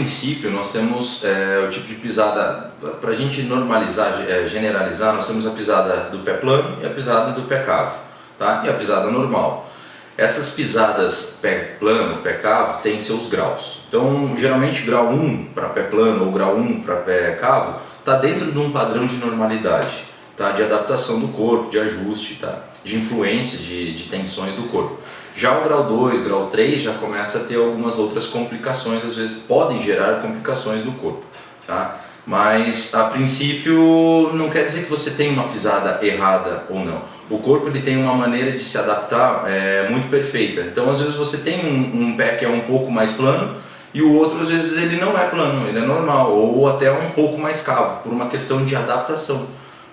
princípio, nós temos o tipo de pisada, para a gente normalizar, generalizar, nós temos a pisada do pé plano e a pisada do pé cavo, tá? E a pisada normal. Essas pisadas pé plano, pé cavo, têm seus graus. Então, geralmente, grau 1 para pé plano ou grau 1 para pé cavo está dentro de um padrão de normalidade, tá? De adaptação do corpo, de ajuste, tá? De influência de tensões do corpo. Já o grau 2, grau 3 já começa a ter algumas outras complicações, às vezes podem gerar complicações no corpo, tá? Mas a princípio não quer dizer que você tem uma pisada errada ou não. O corpo ele tem uma maneira de se adaptar muito perfeita. Então às vezes você tem um pé que é um pouco mais plano e o outro às vezes ele não é plano, ele é normal ou até um pouco mais cavo, por uma questão de adaptação.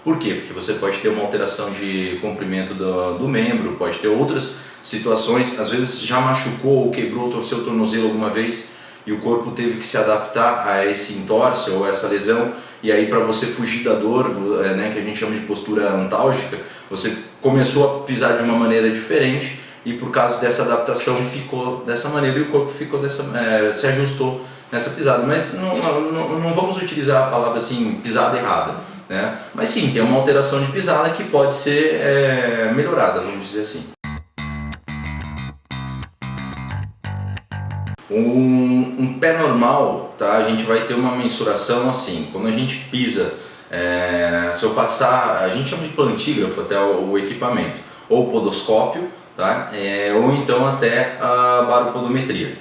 Por quê? Porque você pode ter uma alteração de comprimento do membro, pode ter outras situações, às vezes já machucou ou quebrou, torceu o tornozelo alguma vez e o corpo teve que se adaptar a esse entorse ou essa lesão, e aí para você fugir da dor, né, que a gente chama de postura antálgica, você começou a pisar de uma maneira diferente e por causa dessa adaptação ficou dessa maneira e o corpo ficou se ajustou nessa pisada. Mas não vamos utilizar a palavra assim, pisada errada, né? Mas sim, tem uma alteração de pisada que pode ser melhorada, vamos dizer assim. Um pé normal, tá? A gente vai ter uma mensuração assim, quando a gente pisa, se eu passar, a gente chama de plantígrafo até o equipamento, ou podoscópio, tá? Ou então até a baropodometria,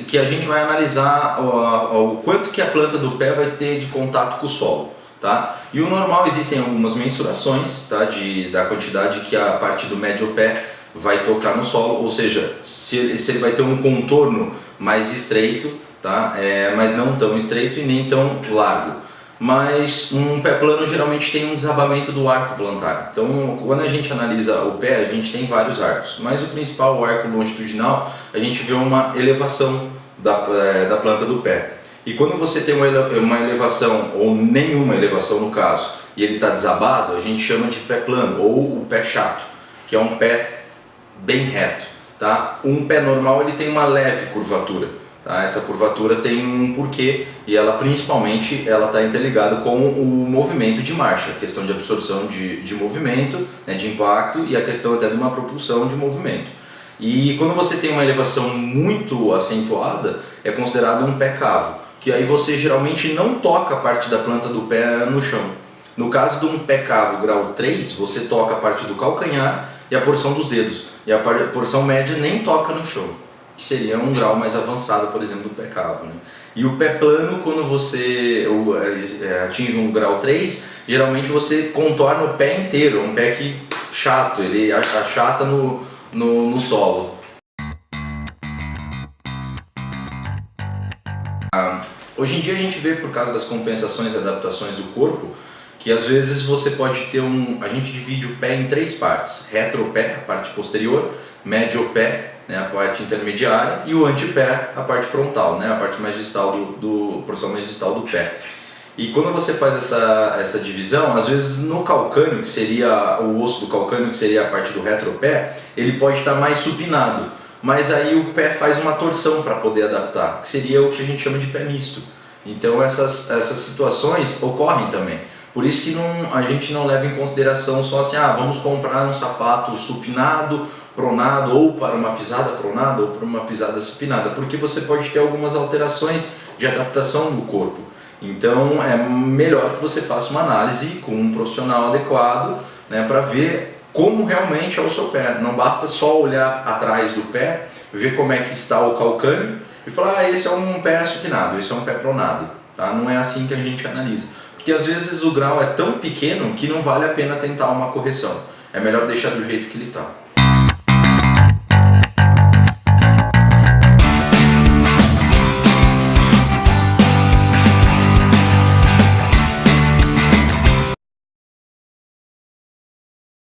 que a gente vai analisar o quanto que a planta do pé vai ter de contato com o solo, tá? E o normal, existem algumas mensurações, tá? Da quantidade que a parte do médio pé vai tocar no solo, ou seja, se ele vai ter um contorno mais estreito, tá? Mas não tão estreito e nem tão largo. Mas um pé plano geralmente tem um desabamento do arco plantar. Então, quando a gente analisa o pé, a gente tem vários arcos, mas o principal, o arco longitudinal, a gente vê uma elevação da planta do pé. E quando você tem uma elevação, ou nenhuma elevação no caso, e ele está desabado, a gente chama de pé plano, ou o pé chato, que é um pé bem reto, tá? Um pé normal ele tem uma leve curvatura, tá? Essa curvatura tem um porquê e ela principalmente ela está interligada com o movimento de marcha, a questão de absorção de movimento, né, de impacto e a questão até de uma propulsão de movimento. E quando você tem uma elevação muito acentuada, é considerado um pé cavo, que aí você geralmente não toca a parte da planta do pé no chão. No caso de um pé cavo grau 3, você toca a parte do calcanhar e a porção dos dedos, e a porção média nem toca no chão, que seria um grau mais avançado, por exemplo, do pé cavo, né? E o pé plano, quando você atinge um grau 3, geralmente você contorna o pé inteiro, é um pé que chato, ele achata no solo. Hoje em dia a gente vê, por causa das compensações e adaptações do corpo, que às vezes você pode ter a gente divide o pé em 3 partes: retropé, a parte posterior, médio-pé, né, a parte intermediária, e o antepé, a parte frontal, né, a parte mais distal porção mais distal do pé. E quando você faz essa divisão, às vezes no calcâneo, que seria o osso do calcâneo, que seria a parte do retropé, ele pode estar mais supinado, mas aí o pé faz uma torção para poder adaptar, que seria o que a gente chama de pé misto. Então essas situações ocorrem também. Por isso que a gente não leva em consideração só assim, vamos comprar um sapato supinado, pronado, ou para uma pisada pronada ou para uma pisada supinada, porque você pode ter algumas alterações de adaptação do corpo. Então é melhor que você faça uma análise com um profissional adequado, né, para ver como realmente é o seu pé. Não basta só olhar atrás do pé, ver como é que está o calcâneo e falar, esse é um pé supinado, esse é um pé pronado. Tá? Não é assim que a gente analisa. Porque às vezes o grau é tão pequeno que não vale a pena tentar uma correção. É melhor deixar do jeito que ele está.